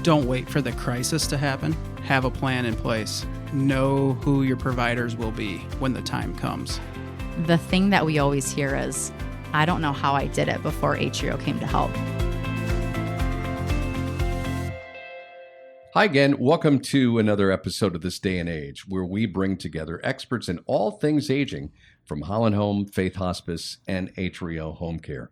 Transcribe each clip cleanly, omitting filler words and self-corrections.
Don't wait for the crisis to happen. Have a plan in place. Know who your providers will be when the time comes. The thing that we always hear is, I don't know how I did it before Atrio came to help. Hi again. Welcome to another episode of This Day and Age, where we bring together experts in all things aging from Holland Home, Faith Hospice, and Atrio Home Care.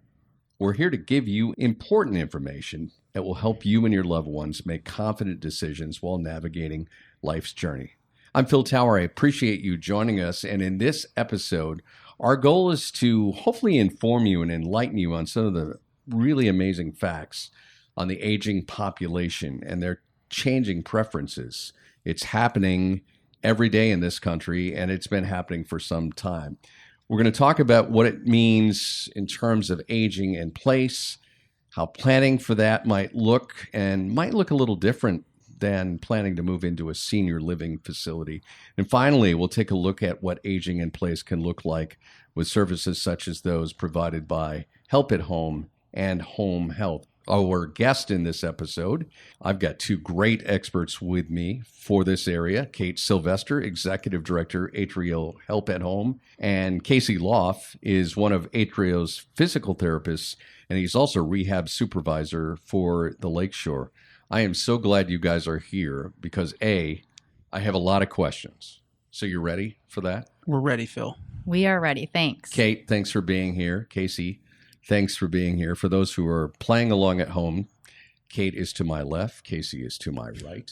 We're here to give you important information that will help you and your loved ones make confident decisions while navigating life's journey. I'm Phil Tower. I appreciate you joining us. And in this episode, our goal is to hopefully inform you and enlighten you on some of the really amazing facts on the aging population and their changing preferences. It's happening every day in this country, and it's been happening for some time. We're going to talk about what it means in terms of aging in place, how planning for that might look, and might look a little different than planning to move into a senior living facility. And finally, we'll take a look at what aging in place can look like with services such as those provided by Help at Home and Home Health. Our guest in this episode, I've got two great experts with me for this area. Kate Sylvester, Executive Director, Atrio Help at Home, and Casey Loff is one of Atrio's physical therapists, and he's also rehab supervisor for the Lakeshore. I am so glad you guys are here because I have a lot of questions. So you're ready for that? We're ready, Phil. We are ready. Thanks. Kate, thanks for being here. Casey, thanks for being here. For those who are playing along at home, Kate is to my left, Casey is to my right.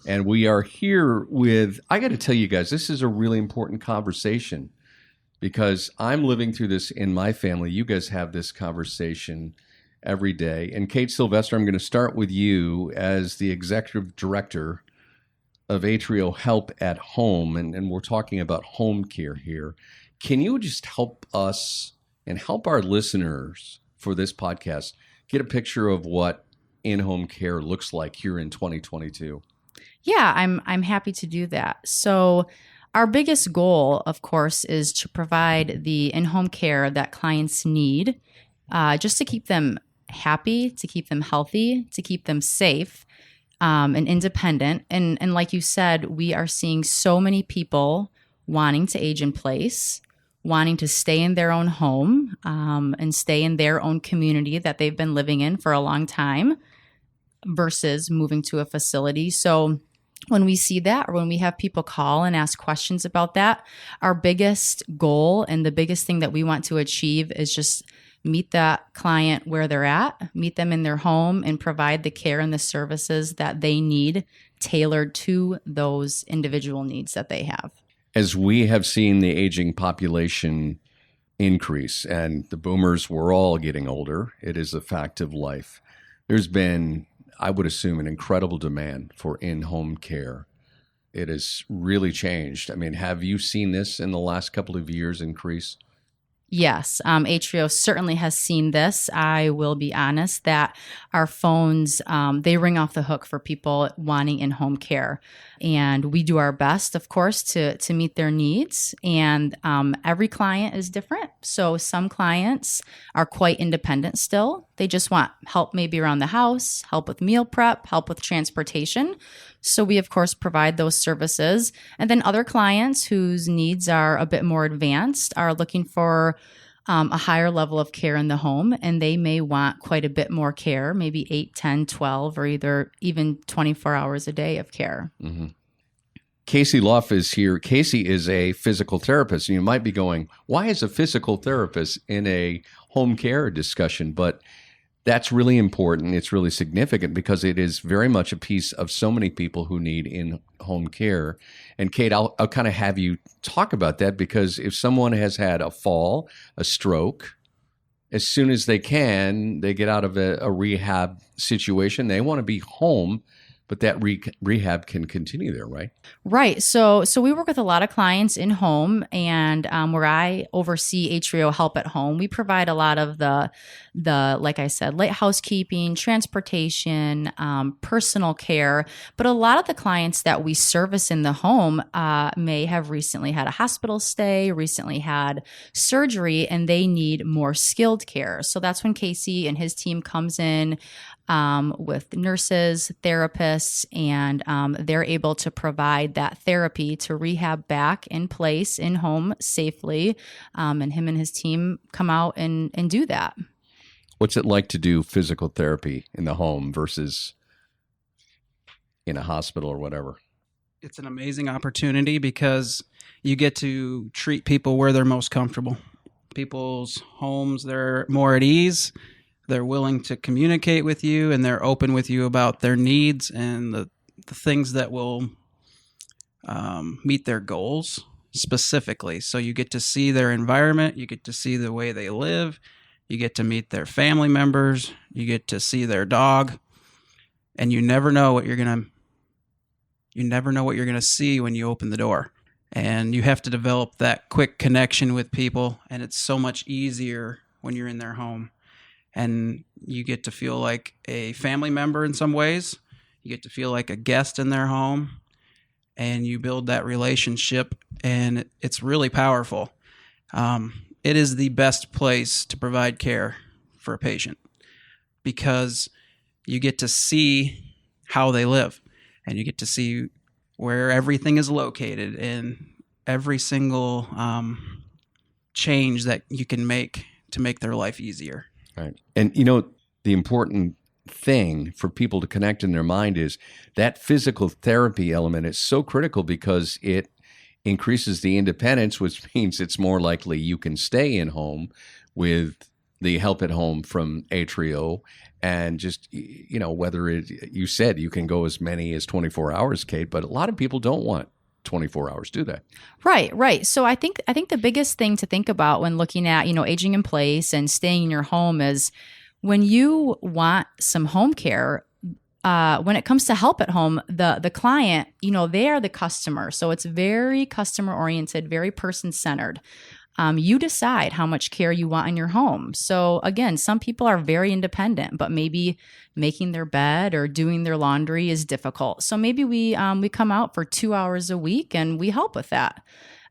And we are here with, I got to tell you guys, this is a really important conversation because I'm living through this in my family. You guys have this conversation every day. And Kate Sylvester, I'm going to start with you as the Executive Director of Atrio Help at Home. And we're talking about home care here. Can you just help us and help our listeners for this podcast get a picture of what in-home care looks like here in 2022? Yeah, I'm happy to do that. So our biggest goal, of course, is to provide the in-home care that clients need, just to keep them happy, to keep them healthy, to keep them safe and independent. And like you said, we are seeing so many people wanting to age in place, wanting to stay in their own home and stay in their own community that they've been living in for a long time versus moving to a facility. So when we see that, or when we have people call and ask questions about that, our biggest goal and the biggest thing that we want to achieve is just meet that client where they're at, meet them in their home, and provide the care and the services that they need tailored to those individual needs that they have. As we have seen the aging population increase, and the boomers, we're all getting older, it is a fact of life. There's been, I would assume, an incredible demand for in-home care. It has really changed. I mean, have you seen this in the last couple of years increase? Yes, Atrio certainly has seen this. I will be honest that our phones, they ring off the hook for people wanting in-home care. And we do our best, of course, to meet their needs. And every client is different. So some clients are quite independent still. They just want help maybe around the house, help with meal prep, help with transportation. So we, of course, provide those services. And then other clients whose needs are a bit more advanced are looking for a higher level of care in the home, and they may want quite a bit more care, maybe 8, 10, 12, or even 24 hours a day of care. Mm-hmm. Casey Loff is here. Casey is a physical therapist. And you might be going, why is a physical therapist in a home care discussion? But that's really important. It's really significant because it is very much a piece of so many people who need in-home care. And Kate, I'll kind of have you talk about that because if someone has had a fall, a stroke, as soon as they can, they get out of a rehab situation, they want to be home, but that rehab can continue there, right? Right. So we work with a lot of clients in home, and where I oversee Atrio Help at Home, we provide a lot of the like I said, light housekeeping, transportation, personal care. But a lot of the clients that we service in the home may have recently had a hospital stay, recently had surgery, and they need more skilled care. So that's when Casey and his team comes in. with nurses, therapists, and they're able to provide that therapy to rehab back in place in home safely. And him and his team come out and do that. What's it like to do physical therapy in the home versus in a hospital or whatever? It's an amazing opportunity because you get to treat people where they're most comfortable. People's homes, they're more at ease. They're willing to communicate with you, and they're open with you about their needs and the things that will meet their goals specifically. So you get to see their environment. You get to see the way they live. You get to meet their family members. You get to see their dog. And you never know what you're going to see when you open the door. And you have to develop that quick connection with people, and it's so much easier when you're in their home. And you get to feel like a family member in some ways. You get to feel like a guest in their home, and you build that relationship, and it's really powerful. It is the best place to provide care for a patient because you get to see how they live, and you get to see where everything is located and every single change that you can make to make their life easier. Right. And, you know, the important thing for people to connect in their mind is that physical therapy element is so critical because it increases the independence, which means it's more likely you can stay in home with the help at home from Atrio. And just, you know, whether you said you can go as many as 24 hours, Kate, but a lot of people don't want 24 hours, do they? Right. So I think the biggest thing to think about when looking at, you know, aging in place and staying in your home is when you want some home care. When it comes to help at home, the client, you know, they are the customer. So it's very customer oriented, very person centered. You decide how much care you want in your home. So again, some people are very independent, but maybe making their bed or doing their laundry is difficult. So maybe we come out for 2 hours a week and we help with that.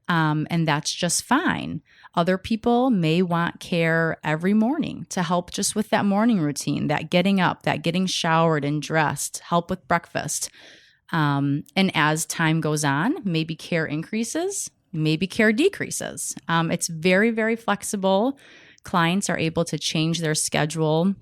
And that's just fine. Other people may want care every morning to help just with that morning routine, that getting up, that getting showered and dressed, help with breakfast. And as time goes on, maybe care increases, maybe care decreases. It's very, very flexible. Clients are able to change their schedule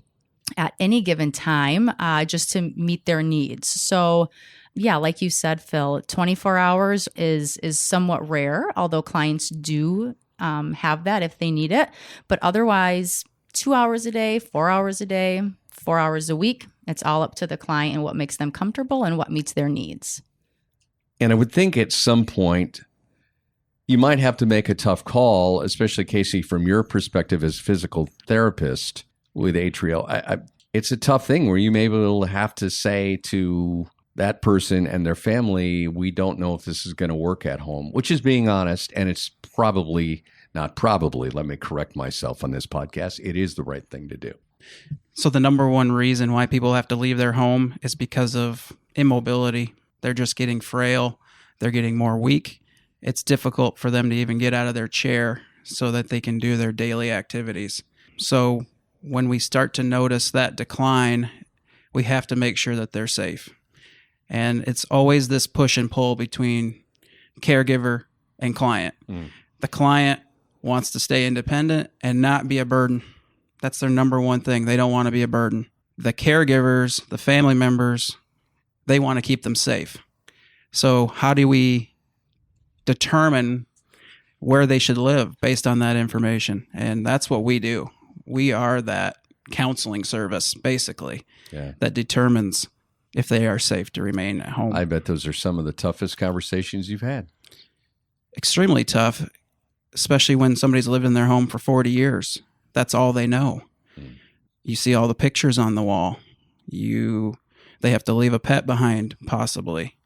at any given time just to meet their needs. So yeah, like you said, Phil, 24 hours is somewhat rare, although clients do have that if they need it. But otherwise, 2 hours a day, 4 hours a day, 4 hours a week, it's all up to the client and what makes them comfortable and what meets their needs. And I would think at some point, you might have to make a tough call, especially Casey, from your perspective as physical therapist with Atrio. It's a tough thing where you may will have to say to that person and their family, we don't know if this is going to work at home, which is being honest. And it's probably not probably, let me correct myself on this podcast. It is the right thing to do. So the number one reason why people have to leave their home is because of immobility. They're just getting frail. They're getting more weak. It's difficult for them to even get out of their chair so that they can do their daily activities. So when we start to notice that decline, we have to make sure that they're safe. And it's always this push and pull between caregiver and client. The client wants to stay independent and not be a burden. That's their number one thing. They don't want to be a burden. The caregivers, the family members, they want to keep them safe. So how do we determine where they should live based on that information? And that's what we do. We are that counseling service, basically, that determines if they are safe to remain at home. I bet those are some of the toughest conversations you've had. Extremely tough, especially when somebody's lived in their home for 40 years. That's all they know. You see all the pictures on the wall. They have to leave a pet behind, possibly.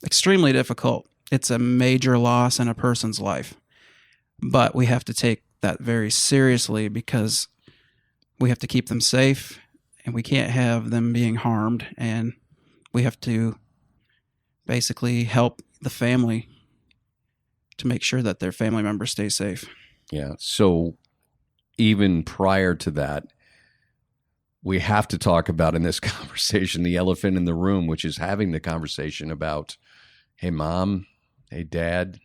Extremely difficult. It's a major loss in a person's life. But we have to take that very seriously because we have to keep them safe and we can't have them being harmed. And we have to basically help the family to make sure that their family members stay safe. Yeah. So even prior to that, we have to talk about in this conversation the elephant in the room, which is having the conversation about, hey, mom, hey, dad,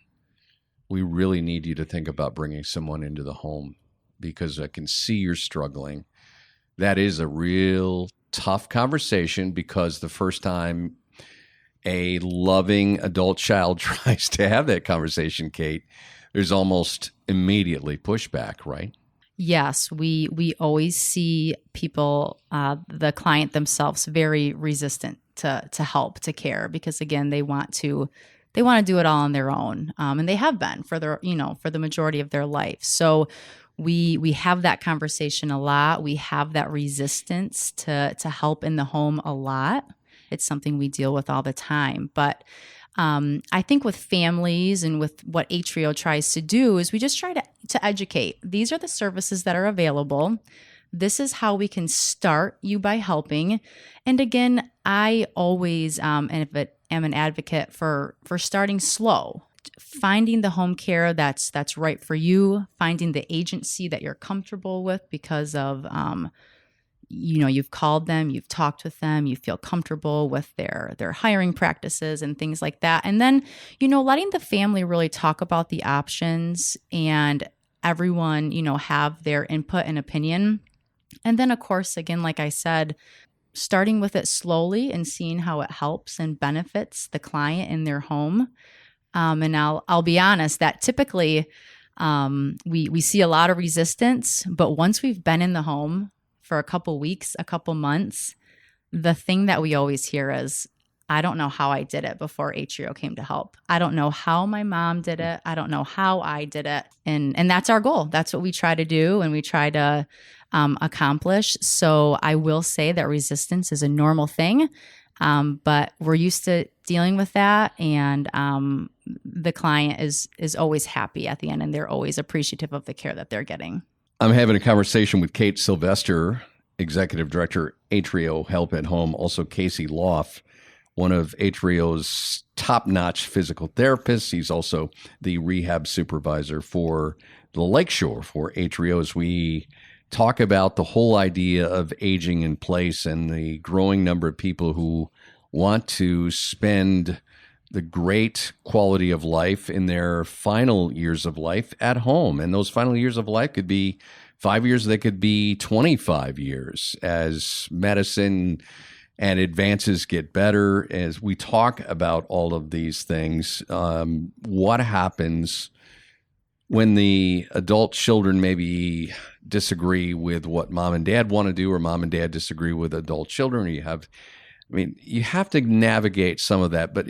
we really need you to think about bringing someone into the home because I can see you're struggling. That is a real tough conversation because the first time a loving adult child tries to have that conversation, Kate, there's almost immediately pushback, right? Yes, we always see people, the client themselves, very resistant to help, to care, because again, they want to do it all on their own, and they have been for the majority of their life. So we have that conversation a lot. We have that resistance to help in the home a lot. It's something we deal with all the time, but I think with families and with what Atrio tries to do is we just try to educate. These are the services that are available. This is how we can start you by helping. And again, I always am an advocate for starting slow, finding the home care that's right for you, finding the agency that you're comfortable with because of you've called them, you've talked with them, you feel comfortable with their hiring practices and things like that. And then, letting the family really talk about the options and everyone, have their input and opinion. And then, of course, again, like I said, starting with it slowly and seeing how it helps and benefits the client in their home. And I'll be honest that typically we see a lot of resistance, but once we've been in the home for a couple weeks, a couple months, the thing that we always hear is, I don't know how I did it before Atrio came to help. I don't know how my mom did it. I don't know how I did it. And that's our goal. That's what we try to do and we try to accomplish. So I will say that resistance is a normal thing, but we're used to dealing with that. And the client is always happy at the end and they're always appreciative of the care that they're getting. I'm having a conversation with Kate Sylvester, Executive Director, Atrio Help at Home, also Casey Loff, one of Atrio's top-notch physical therapists. He's also the rehab supervisor for the Lakeshore for Atrio, as we talk about the whole idea of aging in place and the growing number of people who want to spend the great quality of life in their final years of life at home. And those final years of life could be 5 years, they could be 25 years as medicine and advances get better. As we talk about all of these things, what happens when the adult children maybe disagree with what mom and dad want to do, or mom and dad disagree with adult children, or you have to navigate some of that. But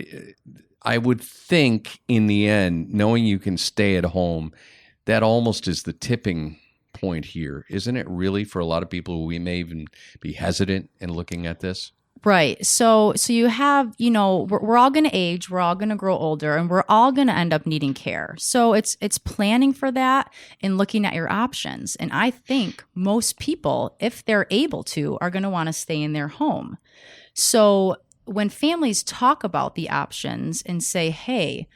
I would think in the end, knowing you can stay at home, that almost is the tipping point here, isn't it really, for a lot of people who we may even be hesitant in looking at this? Right. So you have, we're all going to age, we're all going to grow older, and we're all going to end up needing care. So it's planning for that and looking at your options. And I think most people, if they're able to, are going to want to stay in their home. So when families talk about the options and say, hey,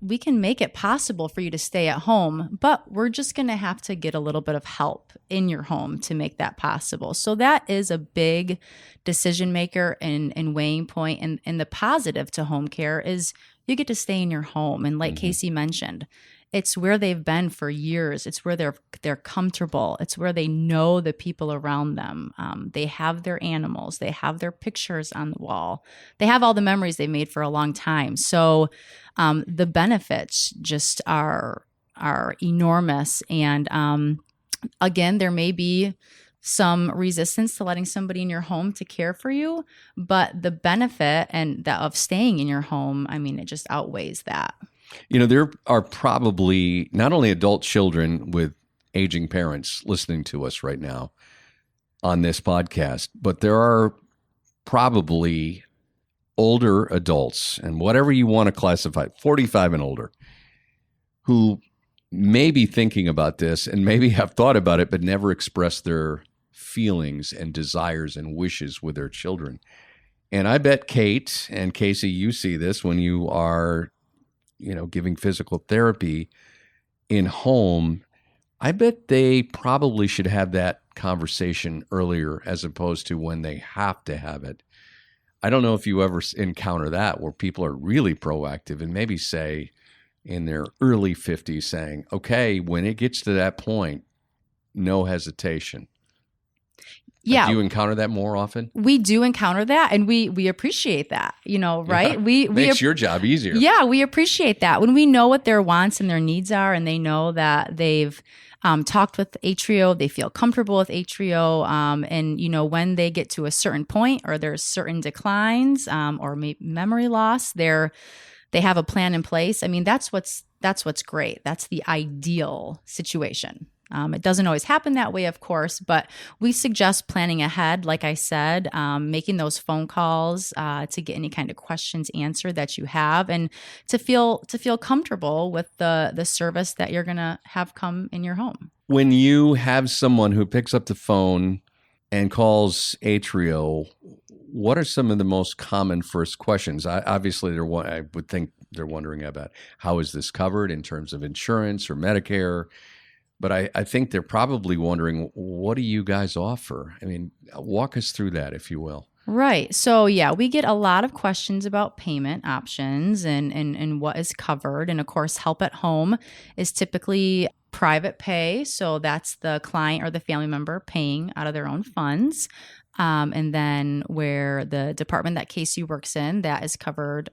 we can make it possible for you to stay at home, but we're just going to have to get a little bit of help in your home to make that possible. So that is a big decision maker and weighing point. And the positive to home care is you get to stay in your home. And like Casey mentioned, it's where they've been for years. It's where they're comfortable. It's where they know the people around them. They have their animals. They have their pictures on the wall. They have all the memories they've made for a long time. So the benefits just are enormous. And again, there may be some resistance to letting somebody in your home to care for you, but the benefit of staying in your home, it just outweighs that. There are probably not only adult children with aging parents listening to us right now on this podcast, but there are probably older adults, and whatever you want to classify, 45 and older, who may be thinking about this and maybe have thought about it, but never expressed their feelings and desires and wishes with their children. And I bet Kate and Casey, you see this when you are giving physical therapy in home. I bet they probably should have that conversation earlier as opposed to when they have to have it. I don't know if you ever encounter that where people are really proactive and maybe say in their early 50s saying, okay, when it gets to that point, no hesitation. Yeah. Do you encounter that more often? We do encounter that, and we appreciate that, right? Yeah. We Makes your job easier. Yeah, we appreciate that. When we know what their wants and their needs are, and they know that they've talked with Atrio, they feel comfortable with Atrio, and when they get to a certain point or there's certain declines or memory loss, they have a plan in place. I mean, that's what's great. That's the ideal situation. It doesn't always happen that way, of course, but we suggest planning ahead, like I said, making those phone calls to get any kind of questions answered that you have, and to feel comfortable with the service that you're going to have come in your home. When you have someone who picks up the phone and calls Atrio, what are some of the most common first questions? Obviously, I would think they're wondering about how is this covered in terms of insurance or Medicare. But I think they're probably wondering, what do you guys offer? I mean, walk us through that, if you will. Right. So, yeah, we get a lot of questions about payment options and what is covered. And, of course, Help at Home is typically private pay. So that's the client or the family member paying out of their own funds. And then where the department that Casey works in, that is covered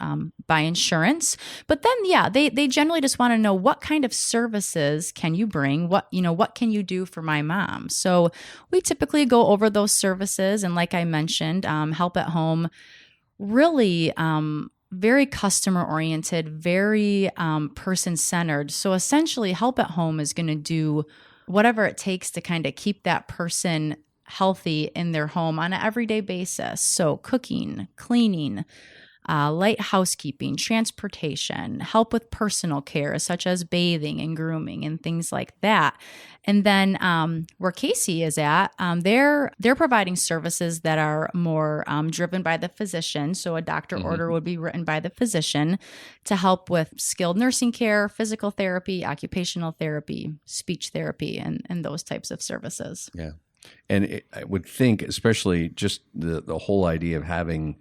by insurance. But then, yeah, they generally just want to know, what kind of services can you bring? What can you do for my mom? So we typically go over those services. And like I mentioned, Help at Home really very customer oriented, very person centered. So essentially, Help at Home is going to do whatever it takes to kind of keep that person healthy in their home on an everyday basis. So cooking, cleaning, light housekeeping, transportation, help with personal care, such as bathing and grooming and things like that. And then where Casey is at, they're providing services that are more driven by the physician. So a doctor order would be written by the physician to help with skilled nursing care, physical therapy, occupational therapy, speech therapy, and those types of services. Yeah. And I would think, especially just the whole idea of having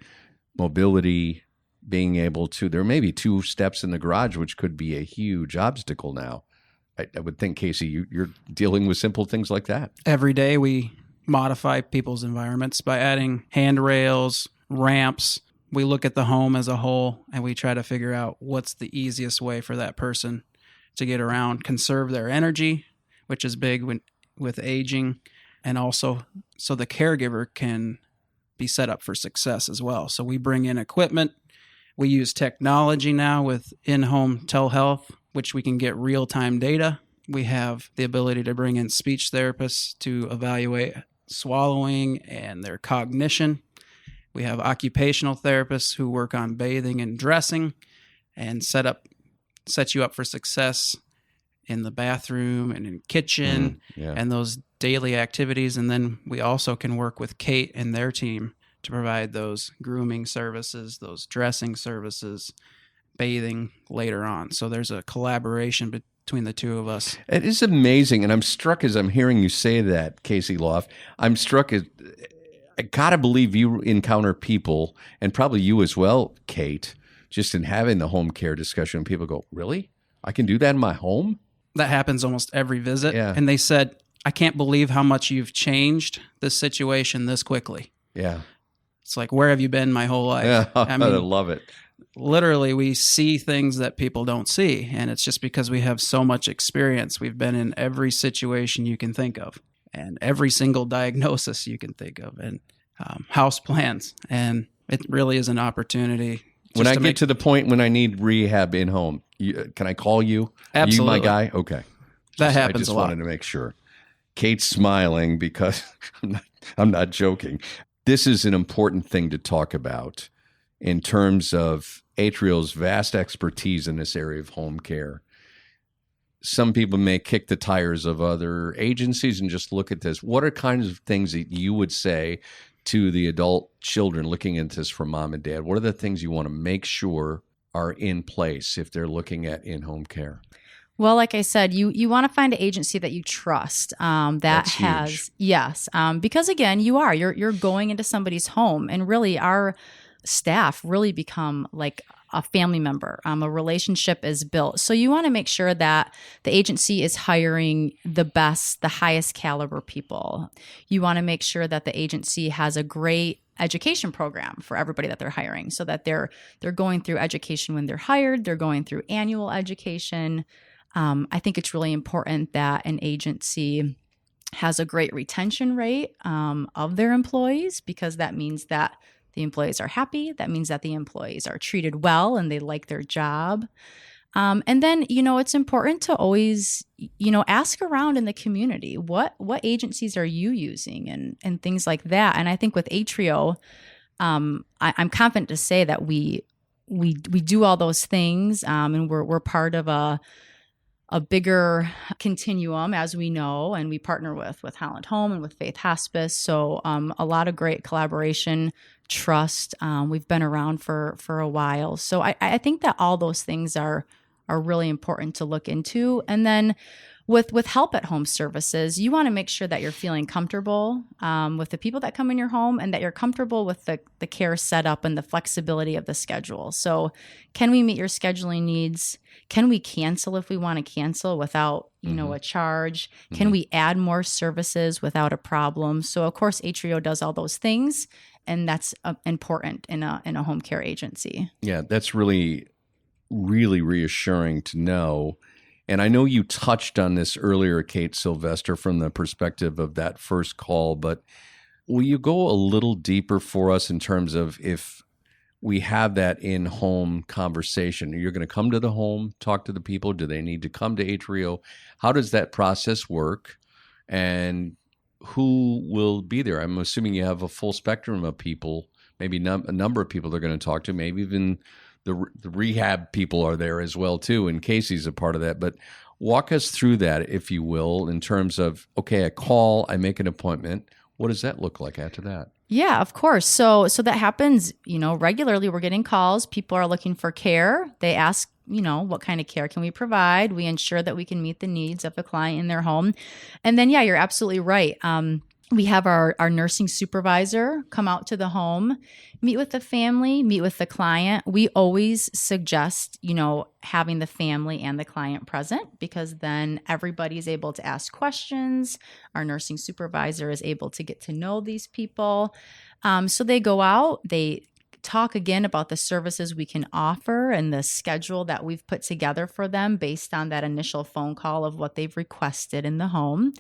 mobility, being able to, there may be 2 steps in the garage, which could be a huge obstacle now. I would think, Casey, you're dealing with simple things like that. Every day we modify people's environments by adding handrails, ramps. We look at the home as a whole and we try to figure out what's the easiest way for that person to get around, conserve their energy, which is big with aging, and also so the caregiver can be set up for success as well. So we bring in equipment. We use technology now with in-home telehealth, which we can get real-time data. We have the ability to bring in speech therapists to evaluate swallowing and their cognition. We have occupational therapists who work on bathing and dressing and set you up for success in the bathroom and in kitchen and those daily activities. And then we also can work with Kate and their team to provide those grooming services, those dressing services, bathing later on. So there's a collaboration between the two of us. It is amazing. And I'm struck as I'm hearing you say that, Casey Loft. I'm struck as, I gotta believe you encounter people, and probably you as well, Kate, just in having the home care discussion. People go, really? I can do that in my home? That happens almost every visit. Yeah. And they said, I can't believe how much you've changed this situation this quickly. Yeah. It's like, where have you been my whole life? Yeah, I mean, I love it. Literally, we see things that people don't see. And it's just because we have so much experience. We've been in every situation you can think of and every single diagnosis you can think of, and house plans. And it really is an opportunity. When I get to the point when I need rehab in home, can I call you? Absolutely. Are you my guy? Okay. That happens I just a lot. wanted to make sure. Kate's smiling because I'm not joking. This is an important thing to talk about in terms of Atrio's vast expertise in this area of home care. Some people may kick the tires of other agencies and just look at this. What are kinds of things that you would say to the adult children looking into this from mom and dad? What are the things you want to make sure are in place if they're looking at in-home care? Well, like I said, you want to find an agency that you trust, that That's has huge. yes, because again, you're going into somebody's home, and really our staff really become like a family member. A relationship is built, so you want to make sure that the agency is hiring the best, the highest caliber people. You want to make sure that the agency has a great education program for everybody that they're hiring, so that they're going through education when they're hired. They're going through annual education. I think it's really important that an agency has a great retention rate of their employees, because that means that the employees are happy. That means that the employees are treated well and they like their job. And then, it's important to always, ask around in the community, what agencies are you using and things like that. And I think with Atrio, I'm confident to say that we do all those things, and we're part of a bigger continuum, as we know, and we partner with Holland Home and with Faith Hospice. So a lot of great collaboration, trust. We've been around for a while. So I think that all those things are really important to look into. And then with help at home services, you want to make sure that you're feeling comfortable with the people that come in your home, and that you're comfortable with the care setup and the flexibility of the schedule. So can we meet your scheduling needs? Can we cancel if we want to cancel without, a charge? Can we add more services without a problem? So of course, Atrio does all those things, and that's important in a home care agency. Yeah, that's really, really reassuring to know. And I know you touched on this earlier, Kate Sylvester, from the perspective of that first call, but will you go a little deeper for us in terms of if we have that in-home conversation? You're going to come to the home, talk to the people. Do they need to come to Atrio? How does that process work? And who will be there? I'm assuming you have a full spectrum of people, maybe a number of people they're going to talk to, maybe even the rehab people are there as well too, and Casey's a part of that. But walk us through that, if you will, in terms of, okay, I call, I make an appointment. What does that look like after that? Yeah, of course. So that happens, regularly. We're getting calls. People are looking for care. They ask, what kind of care can we provide? We ensure that we can meet the needs of a client in their home. And then, yeah, you're absolutely right. We have our nursing supervisor come out to the home, meet with the family, meet with the client. We always suggest, having the family and the client present, because then everybody's able to ask questions. Our nursing supervisor is able to get to know these people. So they go out, they talk again about the services we can offer and the schedule that we've put together for them based on that initial phone call of what they've requested in the home.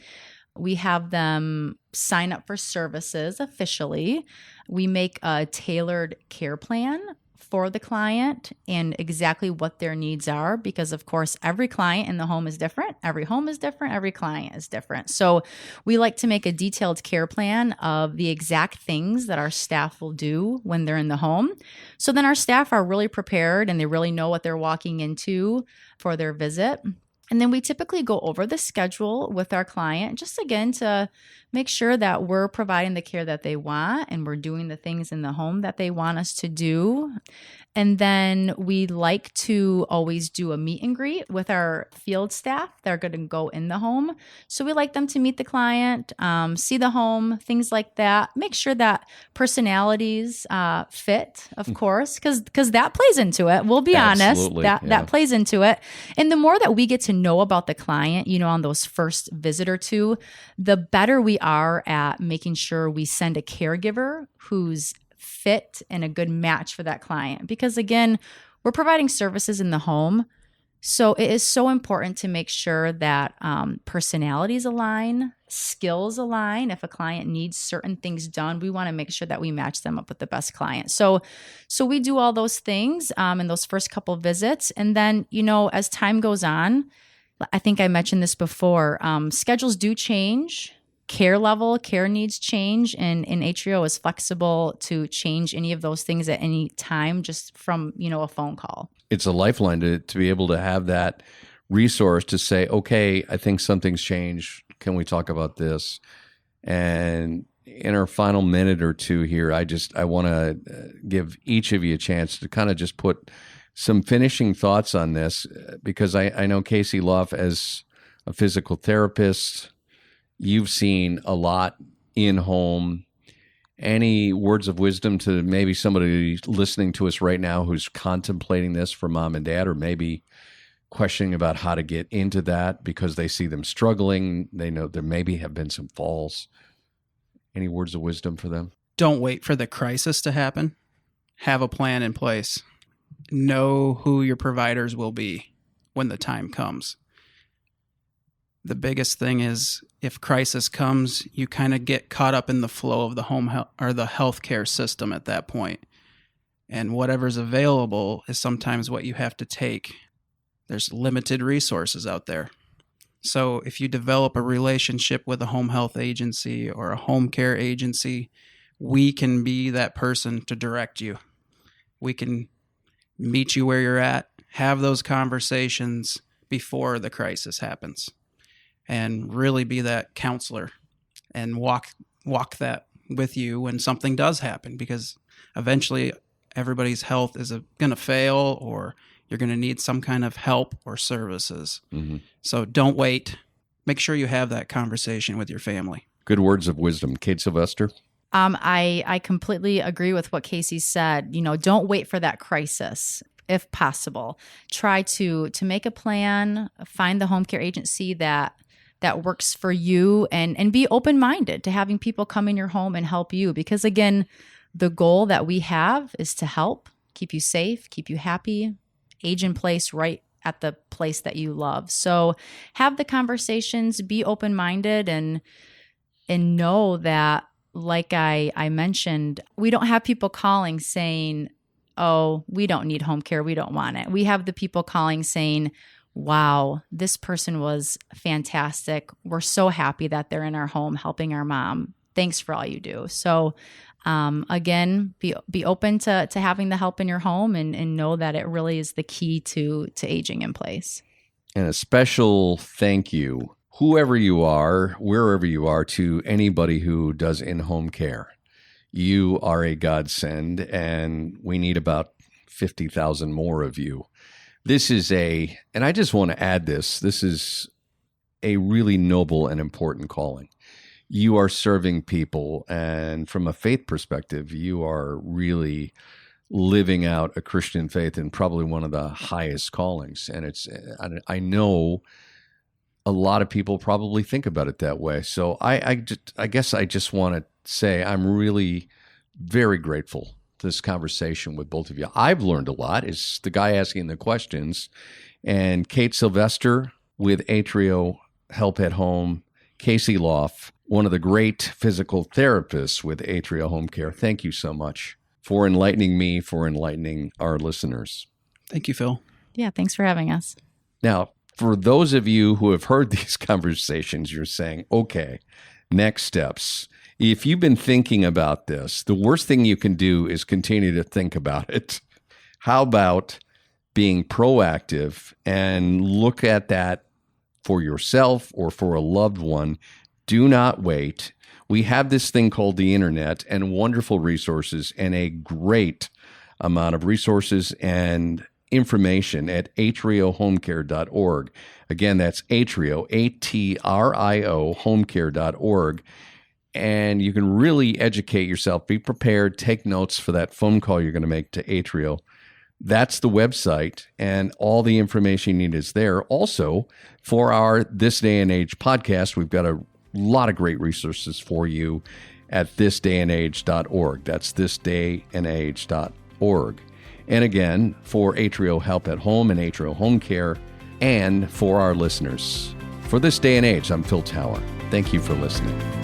We have them sign up for services officially. We make a tailored care plan for the client and exactly what their needs are, because of course, every client in the home is different. Every home is different. Every client is different. So we like to make a detailed care plan of the exact things that our staff will do when they're in the home. So then our staff are really prepared and they really know what they're walking into for their visit. And then we typically go over the schedule with our client, just again to make sure that we're providing the care that they want and we're doing the things in the home that they want us to do. And then we like to always do a meet and greet with our field staff that are going to go in the home. So we like them to meet the client, see the home, things like that. Make sure that personalities fit, of course, because that plays into it. We'll be Absolutely, honest, that plays into it. And the more that we get to know about the client, on those first visit or two, the better we are at making sure we send a caregiver who's fit and a good match for that client. Because again, we're providing services in the home. So it is so important to make sure that personalities align, skills align. If a client needs certain things done, we want to make sure that we match them up with the best client. So we do all those things in those first couple of visits. And then, as time goes on, I think I mentioned this before, schedules do change. Care needs change, and Atrio is flexible to change any of those things at any time, just from, a phone call. It's a lifeline to be able to have that resource to say, okay, I think something's changed. Can we talk about this? And in our final minute or two here, I want to give each of you a chance to kind of just put some finishing thoughts on this, because I know Casey Loff, as a physical therapist, you've seen a lot in home. Any words of wisdom to maybe somebody listening to us right now who's contemplating this for mom and dad, or maybe questioning about how to get into that because they see them struggling? They know there maybe have been some falls. Any words of wisdom for them? Don't wait for the crisis to happen. Have a plan in place. Know who your providers will be when the time comes. The biggest thing is, if crisis comes, you kind of get caught up in the flow of the home health or the healthcare system at that point. And whatever's available is sometimes what you have to take. There's limited resources out there. So if you develop a relationship with a home health agency or a home care agency, we can be that person to direct you. We can meet you where you're at, have those conversations before the crisis happens, and really be that counselor and walk that with you when something does happen, because eventually everybody's health is going to fail, or you're going to need some kind of help or services. Mm-hmm. So don't wait. Make sure you have that conversation with your family. Good words of wisdom. Kate Sylvester? I completely agree with what Casey said. Don't wait for that crisis. If possible, try to make a plan, find the home care agency that works for you, and be open-minded to having people come in your home and help you. Because again, the goal that we have is to help, keep you safe, keep you happy, age in place right at the place that you love. So have the conversations, be open-minded, and know that, like I mentioned, we don't have people calling saying, oh, we don't need home care, we don't want it. We have the people calling saying, wow, this person was fantastic. We're so happy that they're in our home helping our mom. Thanks for all you do. So again, be open to having the help in your home, and know that it really is the key to aging in place. And a special thank you, whoever you are, wherever you are, to anybody who does in-home care. You are a godsend, and we need about 50,000 more of you. This is and I just want to add this is a really noble and important calling. You are serving people, and from a faith perspective, you are really living out a Christian faith in probably one of the highest callings. And I know a lot of people probably think about it that way. So I guess I just want to say I'm really very grateful to this conversation with both of you. I've learned a lot. It's the guy asking the questions. And Kate Sylvester with Atrio Help at Home, Casey Loff, one of the great physical therapists with Atrio Home Care. Thank you so much for enlightening me, for enlightening our listeners. Thank you, Phil. Yeah, thanks for having us. Now, for those of you who have heard these conversations, you're saying, okay, next steps. If you've been thinking about this, the worst thing you can do is continue to think about it. How about being proactive and look at that for yourself or for a loved one? Do not wait. We have this thing called the internet and wonderful resources, and a great amount of resources and information at atriohomecare.org. Again, that's Atrio, A-T-R-I-O, homecare.org. And you can really educate yourself. Be prepared. Take notes for that phone call you're going to make to Atrio. That's the website, and all the information you need is there. Also, for our This Day and Age podcast, we've got a lot of great resources for you at thisdayandage.org. That's thisdayandage.org. And again, for Atrio Help at Home and Atrio Home Care, and for our listeners. For This Day and Age, I'm Phil Tower. Thank you for listening.